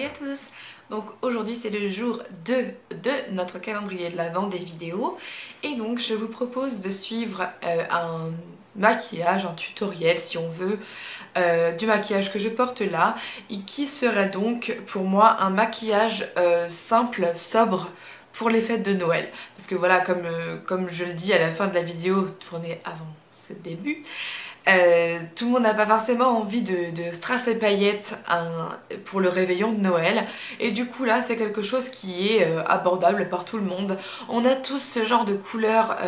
Salut à tous! Donc aujourd'hui c'est le jour 2 de notre calendrier de l'Avent des vidéos et donc je vous propose de suivre un maquillage, un tutoriel si on veut, du maquillage que je porte là et qui serait donc pour moi un maquillage simple, sobre pour les fêtes de Noël. Parce que voilà, comme je le dis à la fin de la vidéo tournée avant ce début, tout le monde n'a pas forcément envie de strass et paillettes pour le réveillon de Noël et du coup là c'est quelque chose qui est abordable par tout le monde. On a tous ce genre de couleurs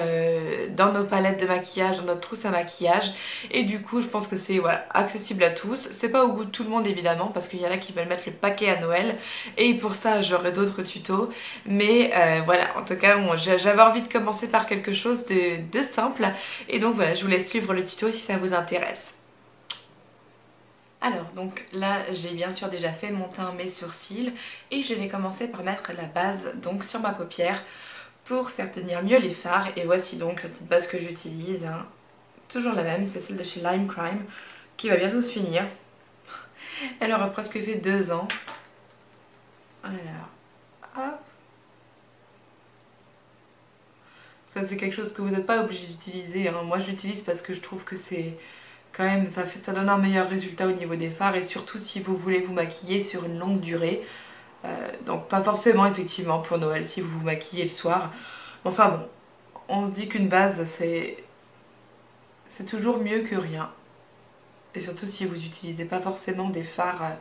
dans nos palettes de maquillage, dans notre trousse à maquillage et du coup je pense que c'est voilà, accessible à tous. C'est pas au goût de tout le monde évidemment parce qu'il y en a qui veulent mettre le paquet à Noël et pour ça j'aurai d'autres tutos, mais voilà, en tout cas bon, j'avais envie de commencer par quelque chose de simple et donc voilà, je vous laisse suivre le tuto si ça vous intéresse. Alors donc là j'ai bien sûr déjà fait mon teint, mes sourcils et je vais commencer par mettre la base donc sur ma paupière pour faire tenir mieux les fards. Et voici donc la petite base que j'utilise, hein. Toujours la même, c'est celle de chez Lime Crime qui va bientôt se finir. Elle aura presque fait 2 ans. Alors, hop. Ça c'est quelque chose que vous n'êtes pas obligé d'utiliser, hein. Moi je l'utilise parce que je trouve que c'est quand même, ça donne un meilleur résultat au niveau des fards et surtout si vous voulez vous maquiller sur une longue durée. Donc pas forcément effectivement pour Noël si vous vous maquillez le soir. Enfin bon, on se dit qu'une base c'est toujours mieux que rien. Et surtout si vous n'utilisez pas forcément des fards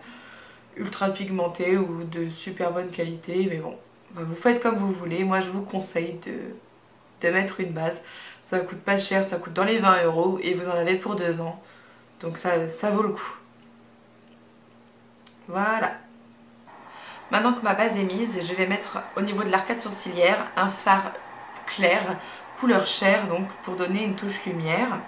ultra pigmentés ou de super bonne qualité. Mais bon, vous faites comme vous voulez. Moi je vous conseille de mettre une base. Ça coûte pas cher, ça coûte dans les 20 € et vous en avez pour 2 ans. Donc ça vaut le coup. Voilà. Maintenant que ma base est mise, je vais mettre au niveau de l'arcade sourcilière un fard clair, couleur chair, donc pour donner une touche lumière.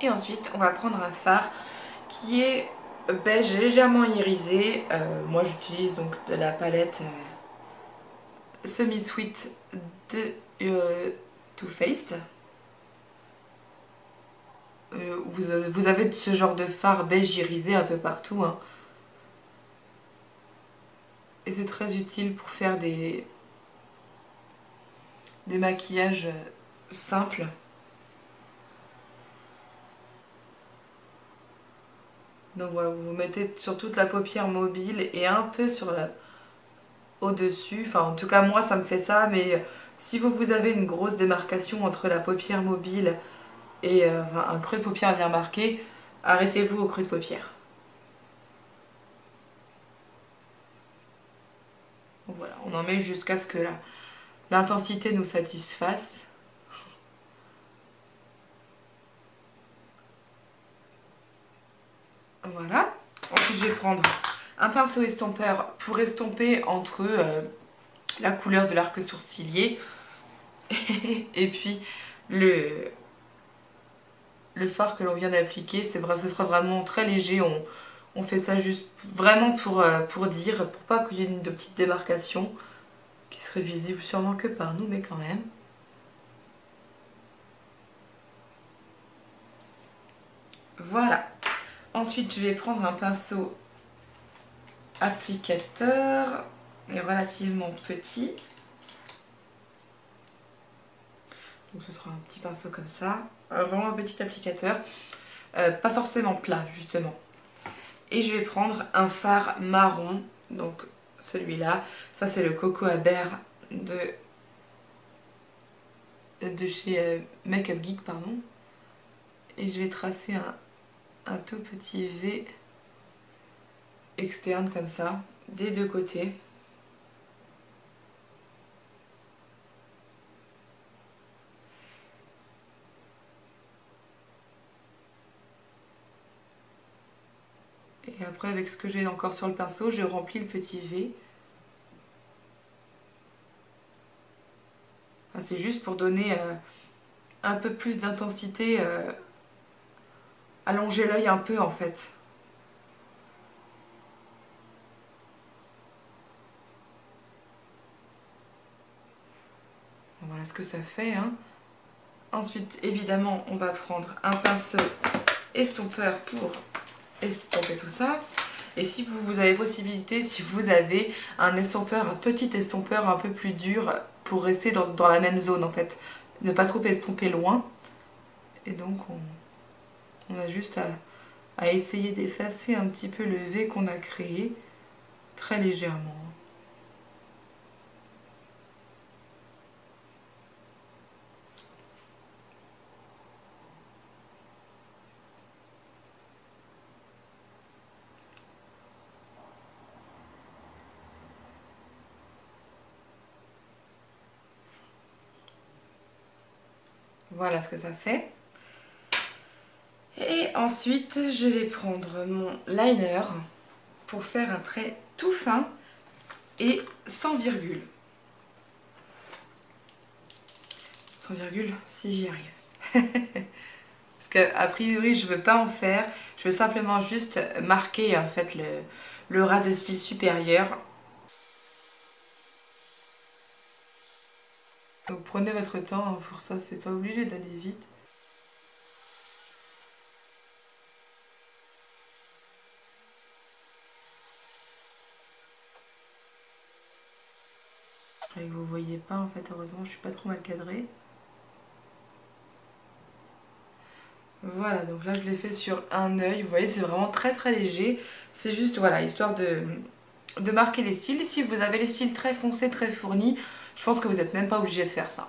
Et ensuite, on va prendre un fard qui est beige légèrement irisé. Moi, j'utilise donc de la palette Semi Sweet de Too Faced. Vous avez ce genre de fard beige irisé un peu partout, hein. Et c'est très utile pour faire des maquillages simples. Donc voilà, vous mettez sur toute la paupière mobile et un peu sur au-dessus. Enfin, en tout cas, moi, ça me fait ça. Mais si vous avez une grosse démarcation entre la paupière mobile et enfin, un creux de paupière bien marqué, arrêtez-vous au creux de paupière. Donc voilà, on en met jusqu'à ce que l'intensité nous satisfasse. Voilà. Ensuite, je vais prendre un pinceau estompeur pour estomper entre la couleur de l'arc sourcilier et puis le fard que l'on vient d'appliquer. Ce sera vraiment très léger. On fait ça juste vraiment pour dire, pour pas qu'il y ait de petites démarcations qui seraient visibles sûrement que par nous, mais quand même. Voilà. Ensuite, je vais prendre un pinceau applicateur relativement petit. Donc ce sera un petit pinceau comme ça, vraiment un petit applicateur, pas forcément plat justement. Et je vais prendre un fard marron, donc celui-là, ça c'est le Coco Aber de chez Makeup Geek, pardon. Et je vais tracer un tout petit V externe comme ça, des deux côtés. Et après, avec ce que j'ai encore sur le pinceau, je remplis le petit V. Enfin, c'est juste pour donner un peu plus d'intensité, allonger l'œil un peu en fait. voilà ce que ça fait, hein. Ensuite, évidemment, on va prendre un pinceau estompeur pour estomper tout ça. Et si vous avez possibilité, si vous avez un estompeur, un petit estompeur un peu plus dur pour rester dans la même zone en fait. Ne pas trop estomper loin. Et donc on a juste à essayer d'effacer un petit peu le V qu'on a créé, très légèrement. Voilà ce que ça fait. Et ensuite, je vais prendre mon liner pour faire un trait tout fin et sans virgule. Sans virgule, si j'y arrive. Parce qu'a priori, je veux pas en faire. Je veux simplement juste marquer en fait le ras de cils supérieur. Donc prenez votre temps hein, pour ça, c'est pas obligé d'aller vite. Et vous voyez pas en fait, heureusement je suis pas trop mal cadrée. Voilà, donc là je l'ai fait sur un œil, vous voyez c'est vraiment très très léger. C'est juste voilà, histoire de marquer les cils. Si vous avez les cils très foncés, très fournis, je pense que vous n'êtes même pas obligé de faire ça.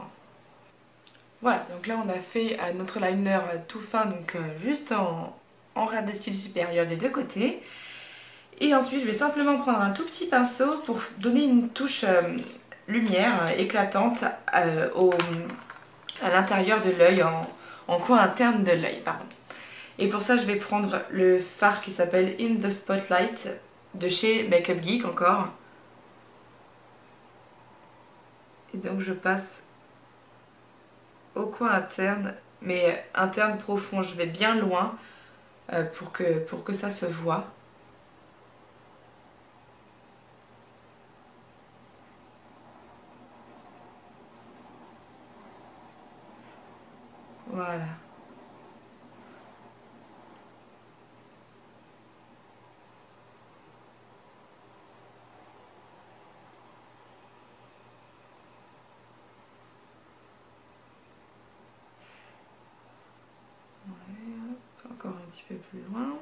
Voilà, donc là on a fait notre liner tout fin, donc juste en ras de cils supérieur des deux côtés. Et ensuite je vais simplement prendre un tout petit pinceau pour donner une touche lumière éclatante à l'intérieur de l'œil, en coin interne de l'œil, pardon. Et pour ça je vais prendre le fard qui s'appelle In the Spotlight de chez Makeup Geek encore. Et donc je passe au coin interne, mais interne profond, je vais bien loin pour que ça se voit. Voilà. Ouais, hop, encore un petit peu plus loin.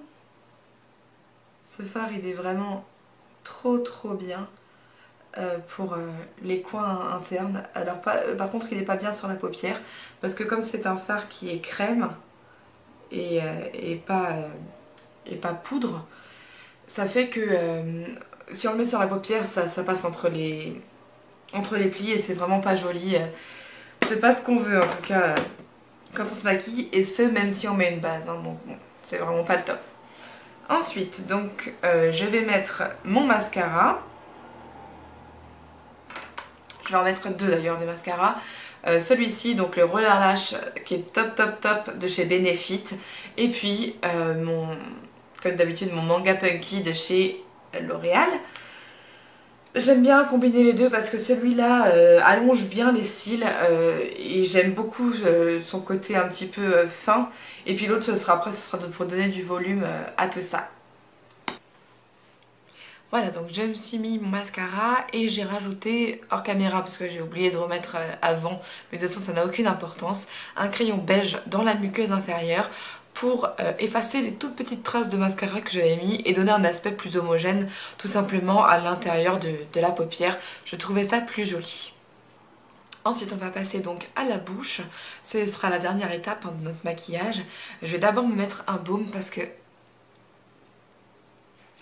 Ce fard il est vraiment trop bien pour les coins internes. Alors par contre il n'est pas bien sur la paupière parce que comme c'est un fard qui est crème et pas poudre, ça fait que si on le met sur la paupière ça passe entre les plis et c'est vraiment pas joli. C'est pas ce qu'on veut en tout cas quand on se maquille, et ce même si on met une base, hein, donc bon, c'est vraiment pas le top. Ensuite donc je vais mettre mon mascara. Je vais en mettre deux d'ailleurs des mascaras. Celui-ci, donc le Roller Lash qui est top de chez Benefit. Et puis comme d'habitude mon Manga Punky de chez L'Oréal. J'aime bien combiner les deux parce que celui-là allonge bien les cils et j'aime beaucoup son côté un petit peu fin. Et puis l'autre ce sera pour donner du volume à tout ça. Voilà, donc je me suis mis mon mascara et j'ai rajouté, hors caméra parce que j'ai oublié de remettre avant, mais de toute façon ça n'a aucune importance, un crayon beige dans la muqueuse inférieure pour effacer les toutes petites traces de mascara que j'avais mis et donner un aspect plus homogène tout simplement à l'intérieur de la paupière. Je trouvais ça plus joli. Ensuite on va passer donc à la bouche, ce sera la dernière étape de notre maquillage. Je vais d'abord me mettre un baume parce que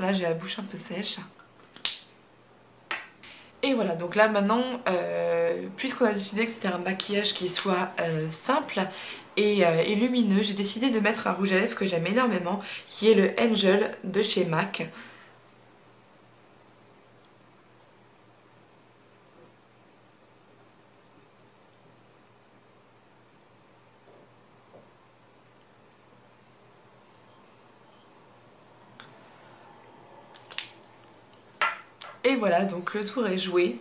là j'ai la bouche un peu sèche. Et voilà, donc là maintenant, puisqu'on a décidé que c'était un maquillage qui soit simple et lumineux, j'ai décidé de mettre un rouge à lèvres que j'aime énormément, qui est le Angel de chez MAC. Et voilà, donc le tour est joué.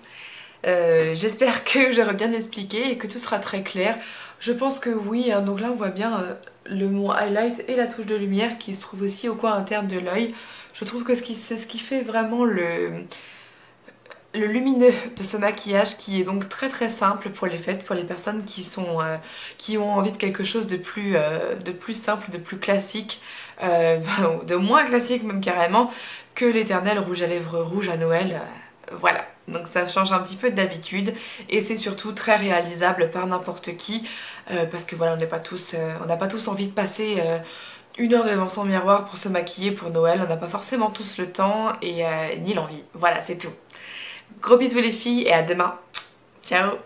J'espère que j'aurai bien expliqué et que tout sera très clair. Je pense que oui, hein. Donc là on voit bien mon highlight et la touche de lumière qui se trouve aussi au coin interne de l'œil. Je trouve que c'est ce qui fait vraiment le lumineux de ce maquillage, qui est donc très très simple pour les fêtes, pour les personnes qui ont envie de quelque chose de plus simple, de plus classique, de moins classique même carrément que l'éternel rouge à lèvres rouge à Noël. Voilà, donc ça change un petit peu d'habitude et c'est surtout très réalisable par n'importe qui, parce que voilà, on n'a pas tous envie de passer 1 heure devant son miroir pour se maquiller pour Noël. On n'a pas forcément tous le temps et ni l'envie. Voilà, c'est tout. Gros bisous les filles et à demain. Ciao.